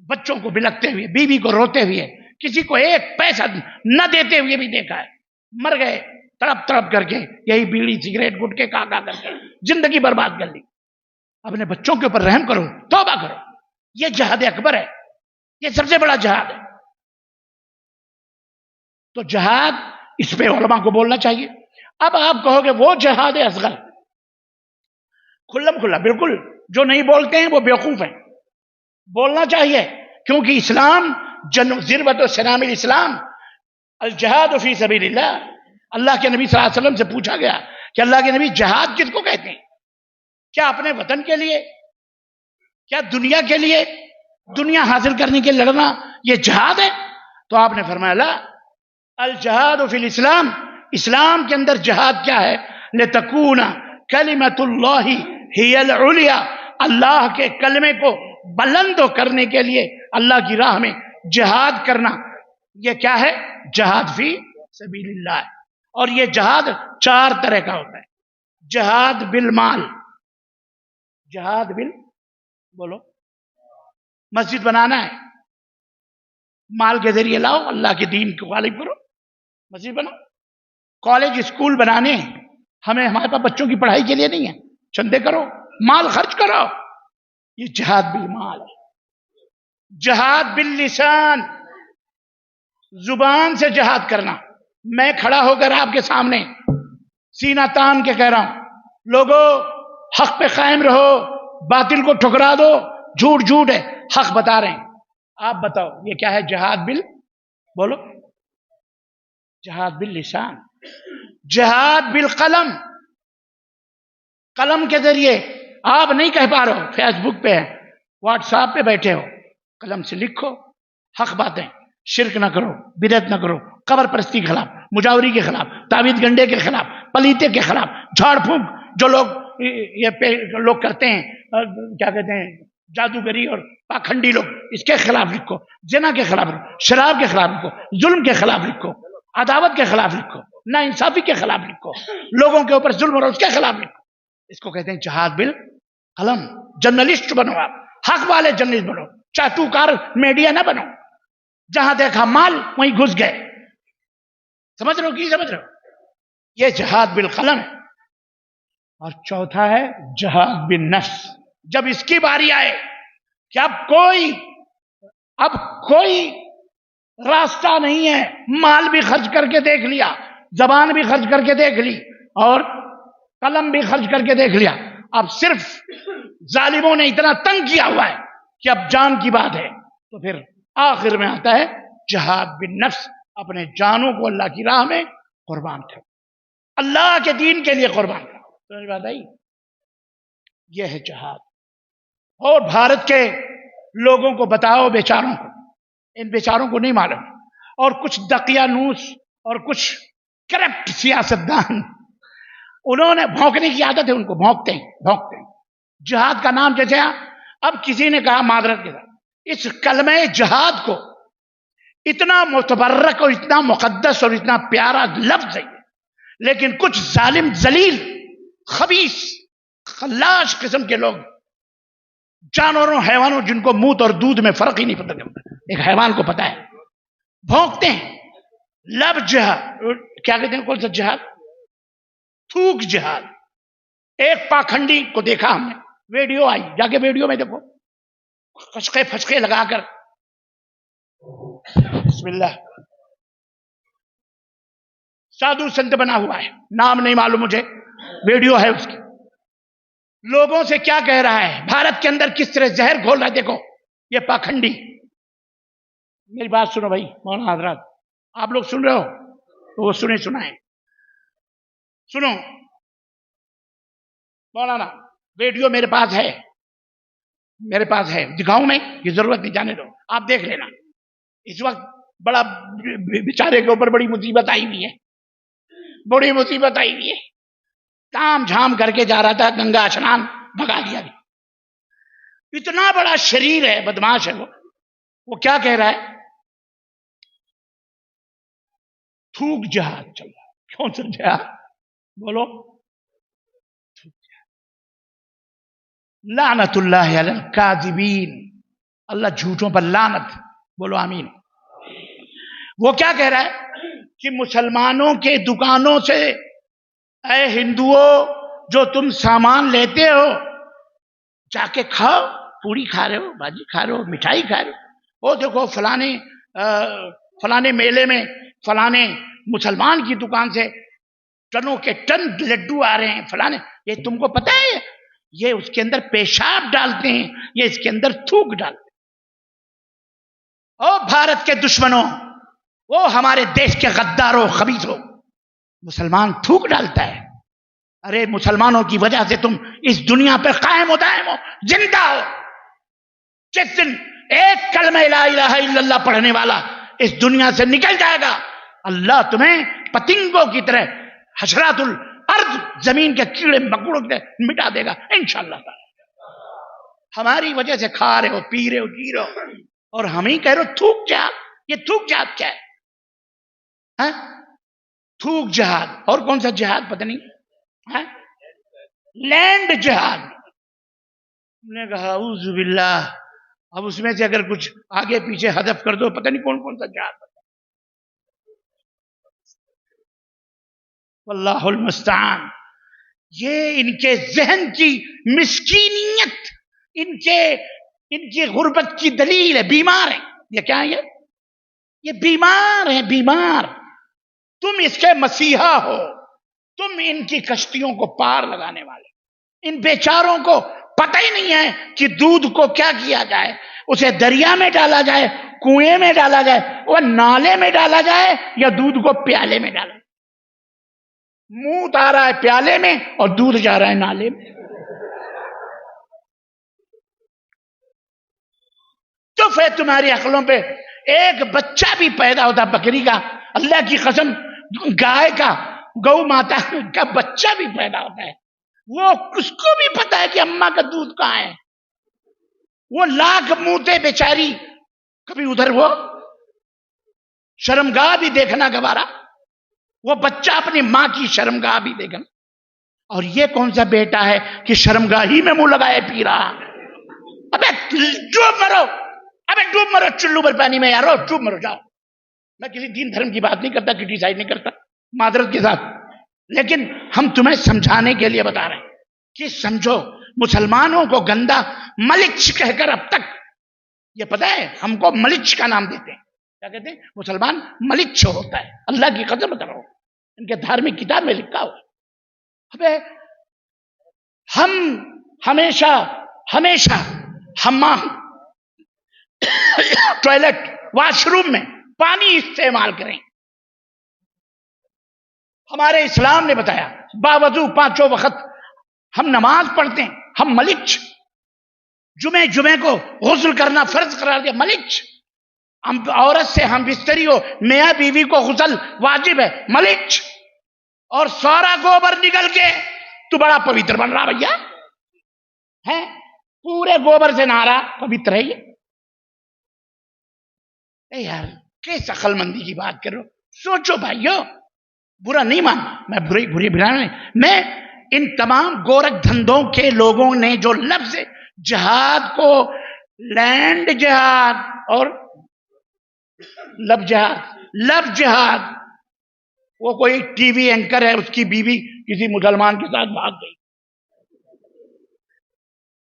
S3: बच्चों को बिलखते हुए, बीवी को रोते हुए, किसी को एक पैसा न देते हुए भी देखा है, मर गए तड़प तड़प करके, यही बीड़ी सिगरेट गुटके खा खा करके जिंदगी बर्बाद कर ली। अपने बच्चों के ऊपर रहम करो, तौबा करो। यह जिहाद अकबर है, यह सबसे बड़ा जिहाद है। तो जिहाद, इस पे उलमा को बोलना चाहिए। अब आप कहोगे वो जिहाद असगर, खुल्लम खुल्ला, बिल्कुल जो नहीं बोलते हैं वो बेवकूफ हैं। बोलना चाहिए, क्योंकि इस्लाम ज़िरवत सनामिल इस्लाम अल जिहाद फी सबीलिल्लाह। अल्लाह के नबी सल्लल्लाहु अलैहि वसल्लम से पूछा गया कि अल्लाह के नबी जिहाद किसको कहते हैं? क्या अपने वतन के लिए, क्या दुनिया के लिए, दुनिया हासिल करने के लिए लड़ना यह जिहाद है? तो आपने फरमाया ला, अल जिहाद फिल इस्लाम, इस्लाम के अंदर जिहाद क्या है? लितकूना कलिमतुल्लाहि हियल उलिया, अल्लाह के कलमे को बुलंद करने के लिए अल्लाह की राह में जिहाद करना, यह क्या है? जिहाद फी सबीलिल्लाह। और यह जिहाद 4 तरह का होता है। जिहाद बिल माल, जिहाद बिल, बोलो, मस्जिद बनाना है, माल के जरिए लाओ, अल्लाह के दीन को गालिब करो, मस्जिद बनाओ। कॉलेज स्कूल बनाने, हमें, हमारे पास बच्चों की पढ़ाई के लिए नहीं है, चंदे करो, माल खर्च करो, ये जिहाद बिल माल है। جہاد باللسان، زبان سے جہاد کرنا. میں کھڑا ہو کر آپ کے سامنے سینہ تان کے کہہ رہا ہوں، لوگوں حق پہ قائم رہو، باطل کو ٹھکرا دو، جھوٹ جھوٹ ہے، حق بتا رہے ہیں. آپ بتاؤ یہ کیا ہے؟ جہاد بولو، جہاد باللسان، جہاد بالقلم. قلم کے ذریعے آپ نہیں کہہ پا رہے ہو، فیس بک پہ ہے، واٹس ایپ پہ بیٹھے ہو، قلم سے لکھو حق باتیں. شرک نہ کرو، بدعت نہ کرو، قبر پرستی کے خلاف، مجاوری کے خلاف، تعویذ گنڈے کے خلاف، پلیتے کے خلاف، جھاڑ پھونک جو لوگ کرتے ہیں، کیا کہتے ہیں، جادوگری اور پاکھنڈی لوگ، اس کے خلاف لکھو. زنا کے خلاف لکھو، شراب کے خلاف لکھو، ظلم کے خلاف لکھو، عداوت کے خلاف لکھو، ناانصافی کے خلاف لکھو، لوگوں کے اوپر ظلم اور اس کے خلاف لکھو. اس کو کہتے ہیں جہاد بالقلم. جرنلسٹ بنو، آپ حق والے جرنلسٹ بنو، چاٹوکار میڈیا نہ بنو، جہاں دیکھا مال وہیں گھس گئے. سمجھ رہے ہو کی سمجھ رہے ہو؟ یہ جہاد بالقلم ہے. اور چوتھا ہے جہاد بالنفس. جب اس کی باری آئے کہ اب کوئی راستہ نہیں ہے، مال بھی خرچ کر کے دیکھ لیا، زبان بھی خرچ کر کے دیکھ لی، اور قلم بھی خرچ کر کے دیکھ لیا، اب صرف ظالموں نے اتنا تنگ کیا ہوا ہے کہ اب جان کی بات ہے، تو پھر آخر میں آتا ہے جہاد بالنفس. اپنے جانوں کو اللہ کی راہ میں قربان کرو، اللہ کے دین کے لیے قربان کرو. سمجھ بات آئی؟ یہ ہے جہاد. اور بھارت کے لوگوں کو بتاؤ، بیچاروں کو، ان بیچاروں کو نہیں معلوم، اور کچھ دقیانوس اور کچھ کرپٹ سیاستدان، انہوں نے بھونکنے کی عادت ہے، ان کو بھونکتے ہیں. جہاد کا نام جیسے اب کسی نے کہا معذرت کے ساتھ، اس کلمہ جہاد کو اتنا متبرک اور اتنا مقدس اور اتنا پیارا لفظ ہے، لیکن کچھ ظالم ذلیل خبیث خلاش قسم کے لوگ، جانوروں حیوانوں جن کو موت اور دودھ میں فرق ہی نہیں پتہ چلتا، ایک حیوان کو پتا ہے، بھونکتے ہیں لب جہاد. کیا کہتے ہیں؟ کون سا جہاد؟ تھوک جہاد. ایک پاکھنڈی کو دیکھا ہم نے، ویڈیو آئی، جا کے ویڈیو میں دیکھو، خشقے پھشقے لگا کر، بسم اللہ، سادھو سنت بنا ہوا ہے، نام نہیں معلوم مجھے، ویڈیو ہے اس کی. لوگوں سے کیا کہہ رہا ہے، بھارت کے اندر کس طرح زہر گھول رہا ہے. دیکھو یہ پاکھنڈی. میری بات سنو بھائی، مولانا حضرات، آپ لوگ سن رہے ہو تو وہ سنائیں. سنو مولانا، ویڈیو میرے پاس ہے، دکھاؤں میں؟ یہ ضرورت نہیں، جانے دو، آپ دیکھ لینا. اس وقت بڑا بیچارے کے اوپر بڑی مصیبت آئی ہوئی ہے، تام جھام کر کے جا رہا تھا، گنگا اسنان بھگا دیا گیا. اتنا بڑا شریر ہے، بدماش ہے وہ کیا کہہ رہا ہے؟ تھوک جہاد چل رہا ہے. کون سا جہاد؟ بولو. لعنت اللہ علی الکاذبین، اللہ جھوٹوں پر لعنت. بولو آمین. وہ کیا کہہ رہا ہے کہ مسلمانوں کے دکانوں سے، اے ہندوؤں جو تم سامان لیتے ہو، جا کے کھاؤ، پوری کھا رہے ہو، بھاجی کھا رہے ہو، مٹھائی کھا رہے ہو، وہ دیکھو فلانے میلے میں فلانے مسلمان کی دکان سے ٹنوں کے ٹن لڈو آ رہے ہیں، فلانے، یہ تم کو پتہ ہے یہ اس کے اندر پیشاب ڈالتے ہیں، یہ اس کے اندر تھوک ڈالتے ہیں. او بھارت کے دشمنوں، وہ ہمارے دیش کے غداروں خبیثوں، مسلمان تھوک ڈالتا ہے. ارے مسلمانوں کی وجہ سے تم اس دنیا پہ قائم و دائم ہو، زندہ ہو. جس دن ایک کلمہ لا الہ الا اللہ پڑھنے والا اس دنیا سے نکل جائے گا، اللہ تمہیں پتنگوں کی طرح، حشرات الارض، زمین کے کیڑے مکوڑوں کی طرح مٹا دے گا انشاءاللہ تعالی. ہماری وجہ سے کھا رہے ہو، پی رہے ہو، جی رہے ہو، اور ہم ہی کہہ رہے ہو تھوک جہاد. یہ تھوک جہاد کیا ہے؟ تھوک جہاد. اور کون سا جہاد پتہ نہیں، لینڈ جہاد. ہم نے کہا اعوذ باللہ. اب اس میں سے اگر کچھ آگے پیچھے حذف کر دو، پتہ نہیں کون کون سا جہاد. واللہ المستعان. یہ ان کے ذہن کی مسکینیت، ان کے इनकी गुर्बत की दलील है, बीमार है। ये क्या है? ये बीमार है, बीमार। तुम इसके मसीहा हो, तुम इनकी कश्तियों को पार लगाने वाले। इन बेचारों को पता ही नहीं है कि दूध को क्या किया जाए, उसे दरिया में डाला जाए, कुएं में डाला जाए, वह नाले में डाला जाए, या दूध को प्याले में डाला जाए। मुंह आ रहा है प्याले में और दूध जा रहा है नाले में। तो फिर तुम्हारी अक्लों पे एक बच्चा भी पैदा होता बकरी का, अल्लाह की कसम, गाय का, गौ माता का बच्चा भी पैदा होता है, वो उसको भी पता है कि अम्मा का दूध कहां है। वो लाख मुंहते बेचारी, कभी उधर वो शर्मगाह भी देखना गवारा, वो बच्चा अपनी मां की शर्मगाह भी देखना। और ये कौन सा बेटा है कि शर्मगाह ही में मुंह लगाए पी रहा? अबे डूब मरो, अबे डूब मरो चुल्लू भर पानी में यारो, डूब मरो जाओ। मैं किसी दीन धर्म की बात नहीं करता, क्रिटिसाइज नहीं करता, मादरत के साथ, लेकिन हम तुम्हें समझाने के लिए बता रहे हैं कि समझो। मुसलमानों को गंदा मलिच कहकर अब तक, ये पता है हमको मलिच का नाम देते हैं, क्या कहते हैं? मुसलमान मलिच होता है। अल्लाह की कसम करो, इनके धार्मिक किताब में लिखा हुआ। अबे हम हमेशा हमेशा हम्माम, टॉयलेट, वॉशरूम में पानी इस्तेमाल करें। हमारे इस्लाम ने बताया बावजू पांचों वक्त हम नमाज पढ़ते हैं, हम मलिच। जुमे को गुस्ल करना फर्ज करार दिया, मलिच। हम औरत से हम बिस्तरी हो, मियां बीवी को गुस्ल वाजिब है, मलिच। और सारा गोबर निकल के तू बड़ा पवित्र बन रहा भैया है, पूरे गोबर से नहा रहा, पवित्र है ये। यार किस अक्लमंदी की बात कर रहे हो? सोचो भाइयों, बुरा नहीं मानना, मैं बुरी नहीं, मैं इन तमाम गोरख धंधों के लोगों ने जो लफ्ज जिहाद को लैंड जिहाद और लव जिहाद, वो कोई टीवी एंकर है, उसकी बीवी किसी मुसलमान के साथ भाग गई,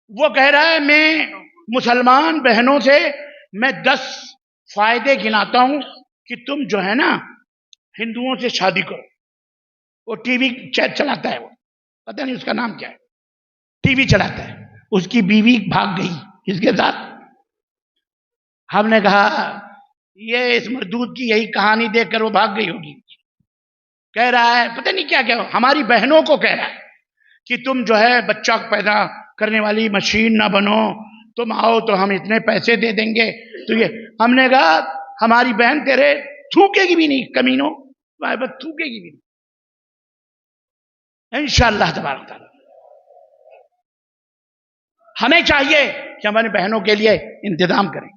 S3: वो कह रहा है मैं मुसलमान बहनों से मैं 10 फायदे गिनाता हूं कि तुम जो है ना हिंदुओं से शादी करो। वो टीवी चलाता है, वो पता नहीं उसका नाम क्या है, टीवी चलाता है, उसकी बीवी भाग गई इसके साथ। हमने कहा ये इस मरदूद की यही कहानी देखकर वो भाग गई होगी। कह रहा है पता नहीं क्या क्या, हमारी बहनों को कह रहा है कि तुम जो है बच्चा पैदा करने वाली मशीन ना बनो, तुम आओ तो हम इतने पैसे दे देंगे। तो ये हमने कहा हमारी बहन तेरे थूकेगी भी नहीं, कमीनों थूकेगी भी नहीं, इंशाअल्लाह तबारक तआला। हमें चाहिए कि हमारी बहनों के लिए इंतजाम करें।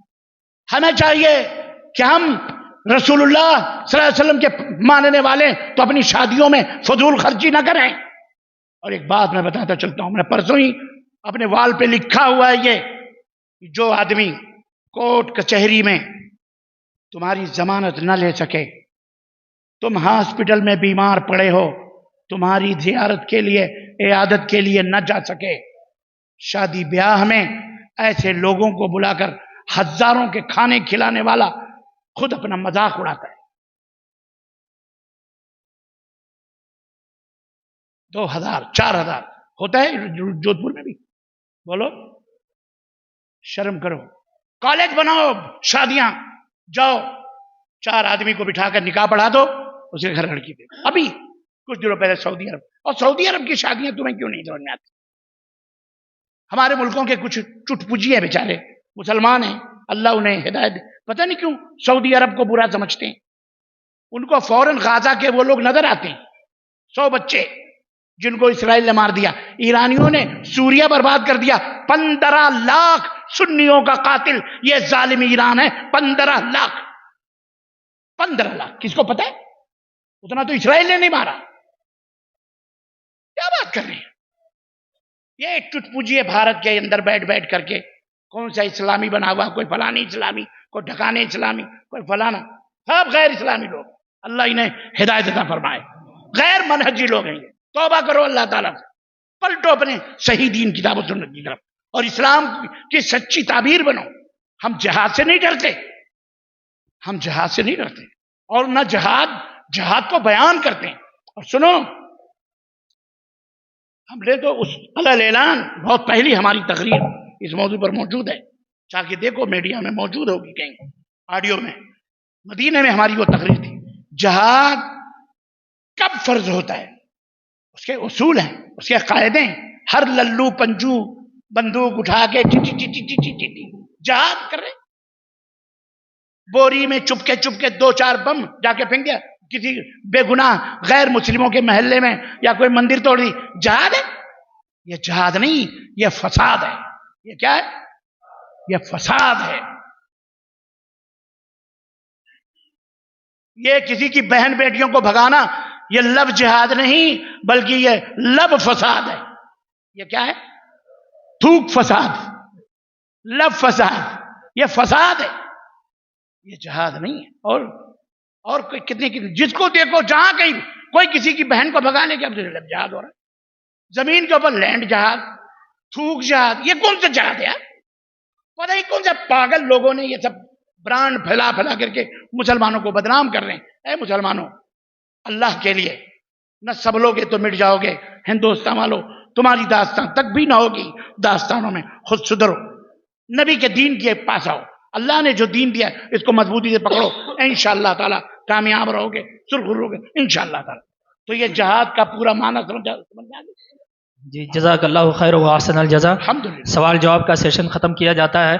S3: हमें चाहिए कि हम रसूलुल्लाह सल्लल्लाहु अलैहि वसल्लम के मानने वाले तो अपनी शादियों में फजूल खर्ची ना करें। और एक बात मैं बताता चलता हूं, मैंने परसों ही अपने वाल पे लिखा हुआ है, ये जो आदमी कोर्ट कचहरी में तुम्हारी जमानत न ले सके, तुम हॉस्पिटल में बीमार पड़े हो, तुम्हारी जियारत के लिए, इयादत के लिए न जा सके, शादी ब्याह में ऐसे लोगों को बुलाकर हजारों के खाने खिलाने वाला खुद अपना मजाक उड़ाता है। 2000 4000 होता है जोधपुर में भी, बोलो शर्म करो। कॉलेज बनाओ, शादियां, जाओ 4 आदमी को बिठाकर निकाह पढ़ा दो, उसके घर लड़की दे। अभी कुछ दिनों पहले सऊदी अरब, और सऊदी अरब की शादियां तुम्हें क्यों नहीं समझ में आती? हमारे मुल्कों के कुछ चुटपुजी है बेचारे, मुसलमान हैं, अल्लाह उन्हें हिदायत दे, पता नहीं क्यों सऊदी अरब को बुरा समझते हैं। उनको फौरन गाजा के वो लोग नजर आते हैं, 100 बच्चे जिनको इसराइल ने मार दिया, ईरानियों ने सूरिया बर्बाद कर दिया, 15 लाख सुन्नियों का कातिल ये जालिम ईरान है। 15 लाख, 15 लाख, किसको पता है? उतना तो इसराइल ने नहीं मारा। क्या बात कर रहे हैं? ये चुटपुजी है भारत के अंदर बैठ बैठ करके, कौन सा इस्लामी बना हुआ, कोई फलानी इस्लामी, कोई ढकाने इस्लामी, कोई फलाना, सब गैर इस्लामी लोग। अल्लाह इन्हें हिदायत अता फरमाए। गैर मनहजी लोग हैं ये। तौबा करो अल्लाह ताला से, पलटो अपने सही दीन किताब और सुन्नत की तरफ। اور اسلام کی سچی تعبیر بنو. ہم جہاد سے نہیں ڈرتے, ہم جہاد سے نہیں ڈرتے, اور نہ جہاد کو بیان کرتے ہیں. اور سنو, ہم نے تو اس علی اعلان بہت پہلی ہماری تقریر اس موضوع پر موجود ہے, چاہ کے دیکھو میڈیا میں موجود ہوگی کہیں آڈیو میں. مدینے میں ہماری وہ تقریر تھی. جہاد کب فرض ہوتا ہے, اس کے اصول ہیں, اس کے قاعدے ہیں. ہر للو پنجو بندوق اٹھا کے جہاد کر رہے, بوری میں چپ کے 2-4 بم جا کے پھینک دیا کسی بے گناہ غیر مسلموں کے محلے میں, یا کوئی مندر توڑ دی. جہاد ہے؟ یہ جہاد نہیں, یہ فساد ہے. یہ کیا ہے؟ یہ فساد ہے. یہ کسی کی بہن بیٹیوں کو بھگانا, یہ لب جہاد نہیں بلکہ یہ لب فساد ہے. یہ کیا ہے؟ تھوک فساد, لب فساد, یہ فساد ہے, یہ جہاد نہیں ہے. اور کتنے جس کو دیکھو جہاں کہیں کوئی کسی کی بہن کو بھگانے کے اب لب جہاد ہو رہا ہے. زمین کے اوپر لینڈ جہاد, تھوک جہاد, یہ کون سا جہاد ہے؟ پتہ ہی کون سے پاگل لوگوں نے یہ سب برانڈ پھیلا کر کے مسلمانوں کو بدنام کر رہے ہیں. اے مسلمانوں, اللہ کے لیے نہ سب لوگ تو مٹ جاؤ گے, ہندوستان والوں تمہاری داستان تک بھی نہ ہوگی. داستانوں میں خود سدھرو, نبی کے دین کے پاس آؤ. اللہ نے جو دین دیا اس کو مضبوطی سے پکڑو, انشاءاللہ تعالی کامیاب رہو گے, سرخر رہو گے انشاءاللہ تعالی. تو یہ جہاد کا پورا معنی سمجھ آ گیا؟
S4: جی جزاک اللہ خیر و احسن الجزا.
S3: الحمدللہ.
S4: سوال جواب کا سیشن ختم کیا جاتا ہے.